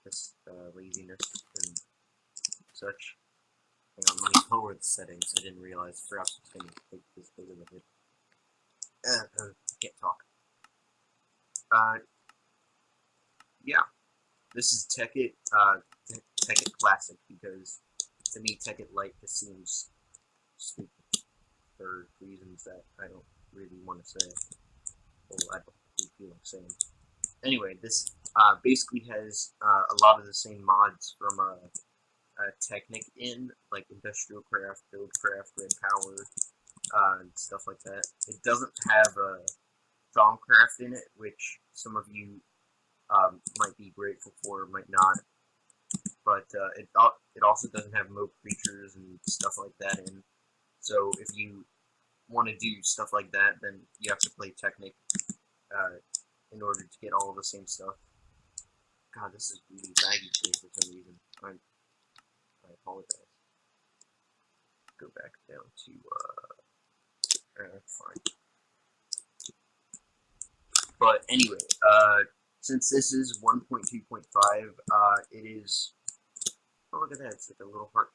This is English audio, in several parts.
this laziness and such. Hang on, let me lower the settings. I didn't realize perhaps it's going to take this big of a hit. Can't talk. Yeah, this is Tekkit, Tekkit Classic, because to me Tekkit Lite just seems stupid for reasons that I don't really want to say. Well, I don't really feel like saying. Anyway, this basically has a lot of the same mods from Tekkit in, like Industrial Craft, Build Craft, Red Power, and stuff like that. It doesn't have Thaumcraft in it, which some of you might be grateful for, might not. But it also doesn't have Moat Creatures and stuff like that in. So if you want to do stuff like that, then you have to play Tekkit in order to get all of the same stuff. God, this is really baggy today for some reason. I apologize. Go back down to fine. But anyway, since this is 1.2.5, it is. Oh, look at that! It's like a little heart.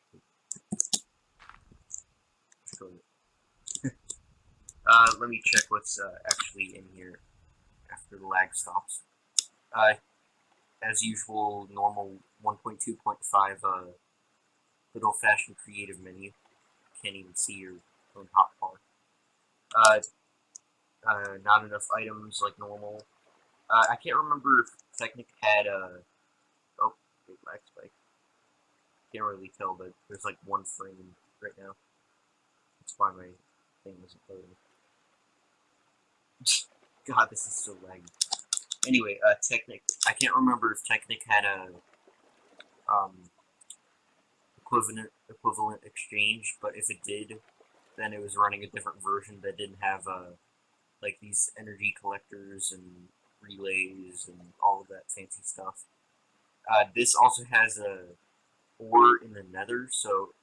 Let me check what's actually in here after the lag stops. As usual, normal 1.2.5 good old-fashioned creative menu. Can't even see your own hotbar. Not enough items like normal. I can't remember if Tekkit had oh, big lag spike. Can't really tell, but there's like one frame right now. That's why my thing isn't loading. God, this is so laggy. Anyway, Tekkit. I can't remember if Tekkit had a equivalent exchange, but if it did, then it was running a different version that didn't have like these energy collectors and relays and all of that fancy stuff. This also has a ore in the nether, so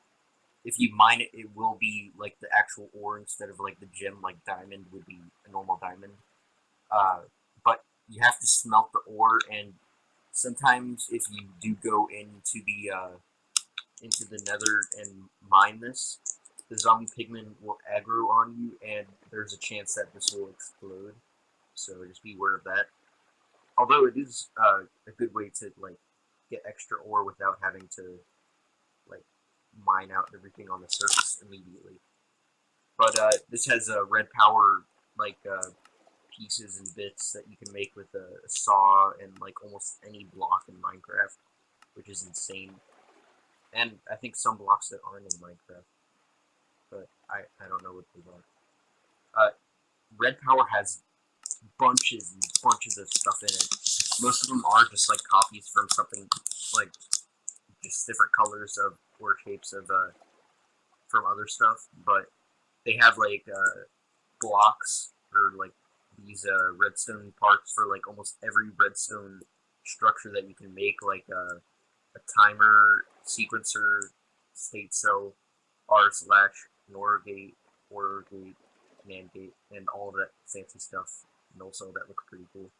if you mine it, it will be like the actual ore instead of like the gem, like diamond would be a normal diamond. But you have to smelt the ore, and sometimes if you do go into the nether and mine this, the zombie pigmen will aggro on you, and there's a chance that this will explode. So just be aware of that. Although it is a good way to like get extra ore without having to like mine out everything on the surface immediately. But this has red power like pieces and bits that you can make with a saw and like almost any block in Minecraft, which is insane. And I think some blocks that aren't in Minecraft, but I don't know what they are. Red Power has bunches and bunches of stuff in it. Most of them are just like copies from something, like just different colors of or shapes of from other stuff, but they have like blocks or like these redstone parts for like almost every redstone structure that you can make, like a timer, sequencer, state cell, r/NOR gate, order gate, NAND gate, and all of that fancy stuff. And also that looks pretty cool.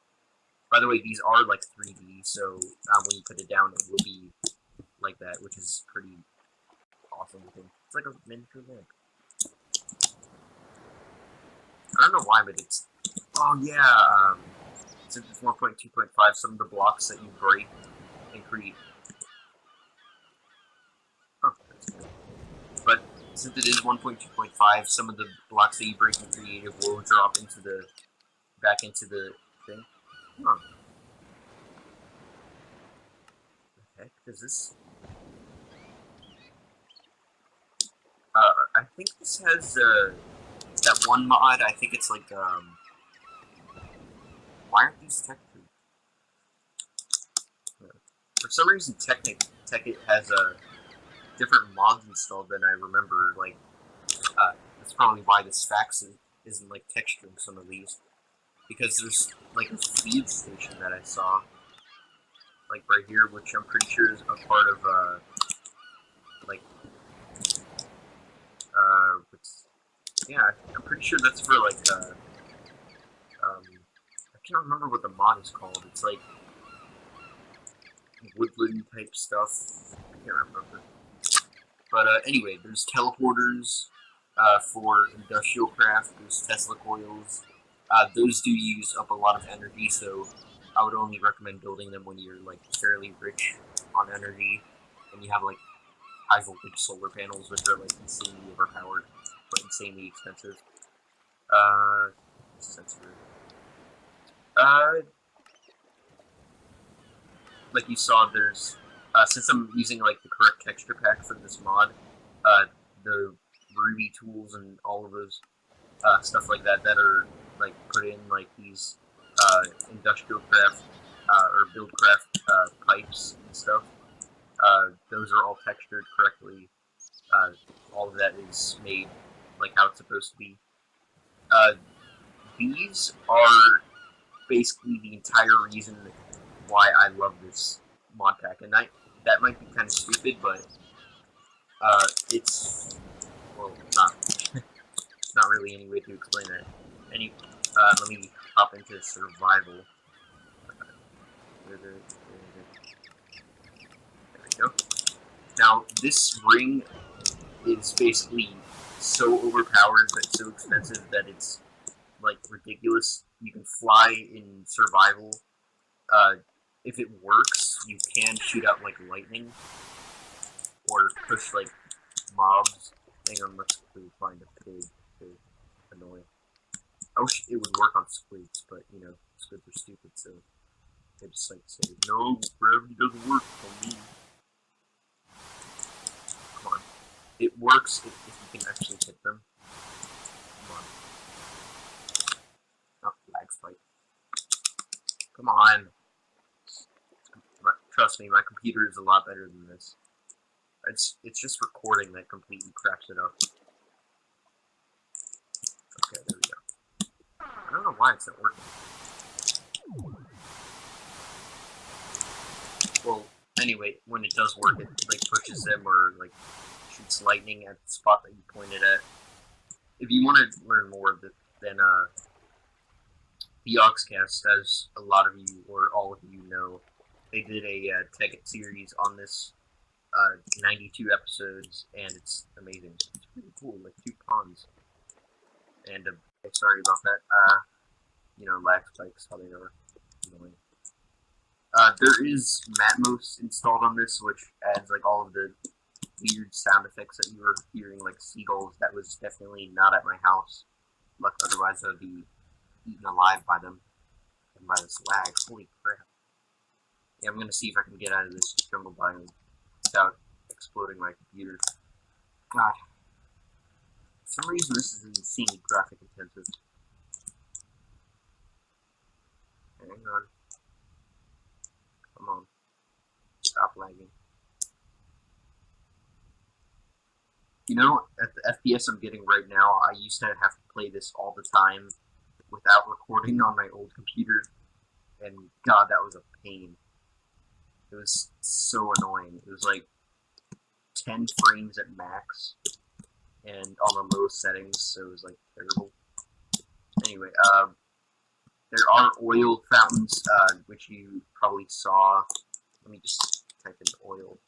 By the way, these are like 3D, so when you put it down, it will be like that, which is pretty awesome looking. It's like a miniature lamp. I don't know why, but it's. Oh yeah, since it's 1.2.5, some of the blocks that you break and create. Oh, that's good. But since it is 1.2.5, some of the blocks that you break in creative will drop into back into the thing. Huh. The heck is this? I think this has that one mod. I think it's like why aren't these Tekkit? For some reason, Tekkit has different mods installed than I remember. Like that's probably why this fax isn't like texturing some of these, because there's like a feed station that I saw, like right here, which I'm pretty sure is a part of like yeah, I'm pretty sure that's for like I can't remember what the mod is called. It's like woodland type stuff. I can't remember. But anyway, there's teleporters for industrial craft. There's Tesla coils. Those do use up a lot of energy, so I would only recommend building them when you're like fairly rich on energy and you have like high voltage solar panels, which are like insanely overpowered but insanely expensive. Sensor. Like you saw, there's since I'm using like the correct texture pack for this mod, the Ruby tools and all of those stuff like that are like put in like these industrial craft or build craft pipes and stuff. Those are all textured correctly. All of that is made like how it's supposed to be. These are basically the entire reason why I love this mod pack, and that might be kind of stupid, but it's well, not it's not really any way to explain that. Let me hop into survival. There we go. Now this ring is basically so overpowered but so expensive that it's like ridiculous. You can fly in survival. If it works, you can shoot out like lightning or push like mobs. Hang on, let's find a pig to annoy. I wish it would work on squids, but you know, squids are stupid, so they just like say, no, gravity doesn't work for me. Come on. It works if you can actually hit them. Come on. Not lag spike. Come on. Trust me, my computer is a lot better than this. It's just recording that completely craps it up. Okay, there we go. I don't know why it's not working. Well, anyway, when it does work, it like pushes them or like shoots lightning at the spot that you pointed at. If you want to learn more of it, then the Oxcast, as a lot of you or all of you know, they did a Tekkit series on this, 92 episodes, and it's amazing. It's pretty cool, like 2 ponds. And sorry about that. You know, lag spikes, how they are annoying. There is Matmos installed on this, which adds like all of the weird sound effects that you were hearing, like seagulls. That was definitely not at my house. Otherwise, I would be eaten alive by them and by this lag. Holy crap! Yeah, I'm gonna see if I can get out of this jungle biome without exploding my computer. God, for some reason this is insanely graphic intensive. Hang on. Come on. Stop lagging. You know, at the FPS I'm getting right now, I used to have to play this all the time without recording on my old computer, and God, that was a pain. It was so annoying. It was like 10 frames at max, and on the lowest settings, so it was like terrible. Anyway, there are oil fountains, which you probably saw. Let me just type in oil.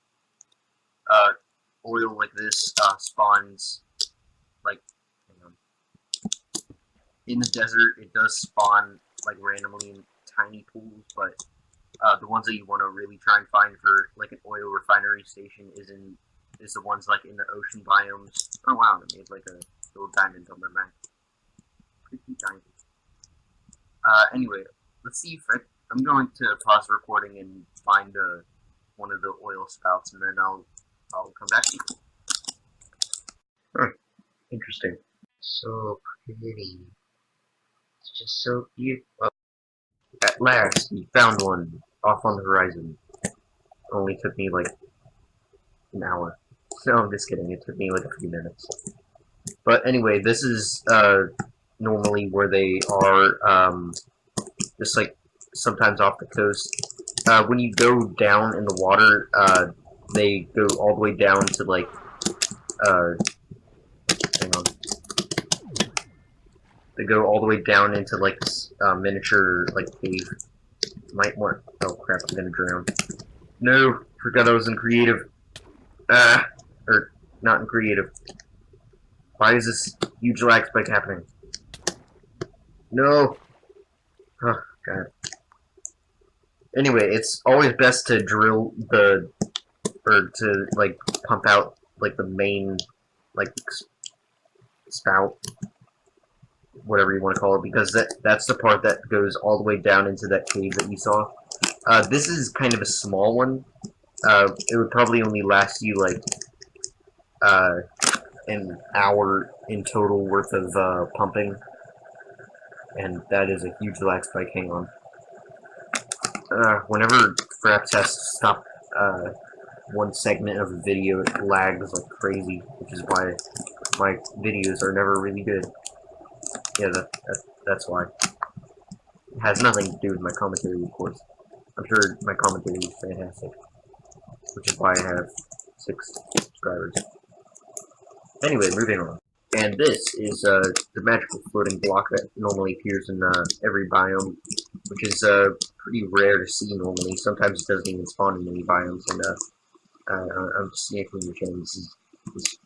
Oil like this spawns, like, hang on. In the desert, it does spawn like randomly in tiny pools, but the ones that you want to really try and find for like an oil refinery station is the ones like in the ocean biomes. Oh wow, they made like a little diamond on their map. Pretty diamond. Anyway, let's see if I'm going to pause recording and find one of the oil spouts, and then I'll come back to you. Huh. Interesting. So pretty. It's just so beautiful. At last, we found one off on the horizon. Only took me like an hour. No, I'm just kidding. It took me like a few minutes. But anyway, this is normally where they are, just like sometimes off the coast. When you go down in the water, they go all the way down to like, hang on. They go all the way down into like this miniature like cave. Might want. Oh crap! I'm gonna drown. No, forgot I was in creative. Ah, or not in creative. Why is this huge lag spike happening? No. Oh, God. Anyway, it's always best to drill the, or to, like, pump out, like, the main, like, spout, whatever you want to call it, because that's the part that goes all the way down into that cave that you saw. This is kind of a small one. It would probably only last you, like, an hour in total worth of pumping, and that is a huge lag spike. Hang on. Whenever Fraps has to stop one segment of a video, it lags like crazy, which is why my videos are never really good. Yeah, that's why. It has nothing to do with my commentary, of course. I'm sure my commentary is fantastic, which is why I have 6 subscribers. Anyway, moving on. And this is the magical floating block that normally appears in every biome, which is pretty rare to see normally. Sometimes it doesn't even spawn in many biomes, and I'm just yanking your chain. This is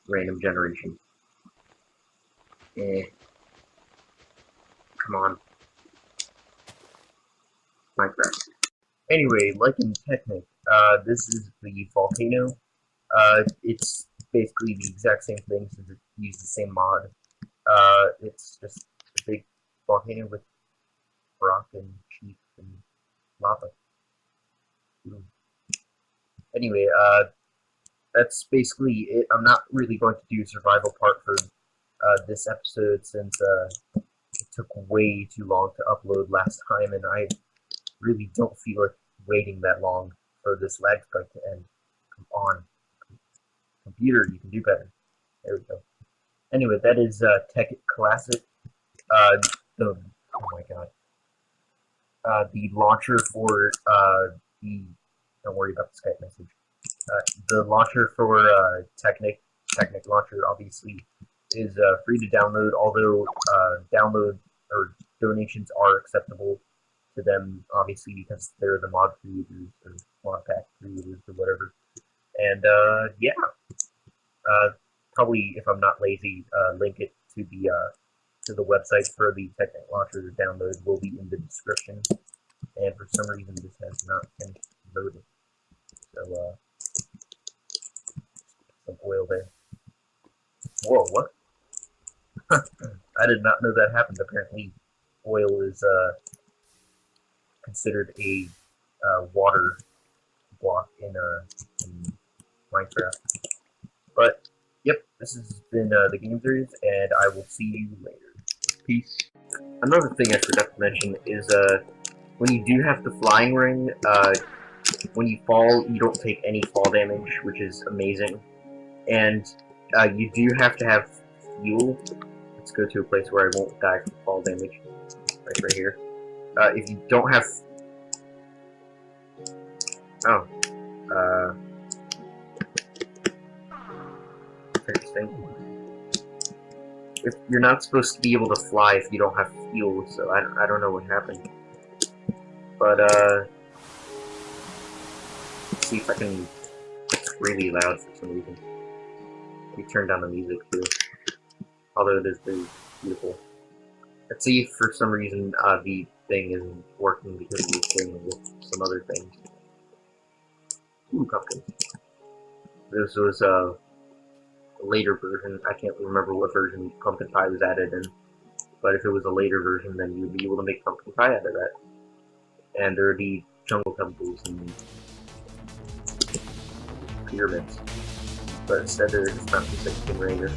random generation. Come on. Minecraft. Anyway, like in Tekkit, this is the volcano. It's basically the exact same thing since it used the same mod. It's just a big volcano with rock and sheep and lava. Anyway, that's basically it. I'm not really going to do a survival part for this episode since it took way too long to upload last time, and I really don't feel like waiting that long for this lag spike to end. Come on. Computer, you can do better. There we go. Anyway, that is Tekkit Classic. Oh my god. The launcher for the, don't worry about the Skype message. The launcher for Tekkit launcher obviously is free to download, although download or donations are acceptable to them, obviously, because they're the mod creators or mod pack creators or whatever. And yeah, probably if I'm not lazy, link it to the website for the Tekkit launcher to download will be in the description. And for some reason, this has not been loaded. So some oil there. Whoa, what? I did not know that happened. Apparently, oil is considered a water block in Minecraft. But yep, this has been the game series, and I will see you later. Peace. Another thing I forgot to mention is when you do have the flying ring, when you fall, you don't take any fall damage, which is amazing. And you do have to have fuel. Let's go to a place where I won't die from fall damage. Right here. If you don't have... Oh. Interesting. If you're not supposed to be able to fly if you don't have fuel, so I don't know what happened. But, let's see if I can... It's really loud for some reason. Let me turn down the music too. Although it is very beautiful. Let's see if for some reason the thing isn't working because of the thing with some other things. Ooh, pumpkins. This was a later version. I can't remember what version pumpkin pie was added in. But if it was a later version, then you'd be able to make pumpkin pie out of that. And there would be jungle temples and pyramids. But instead, they're just not just like rain or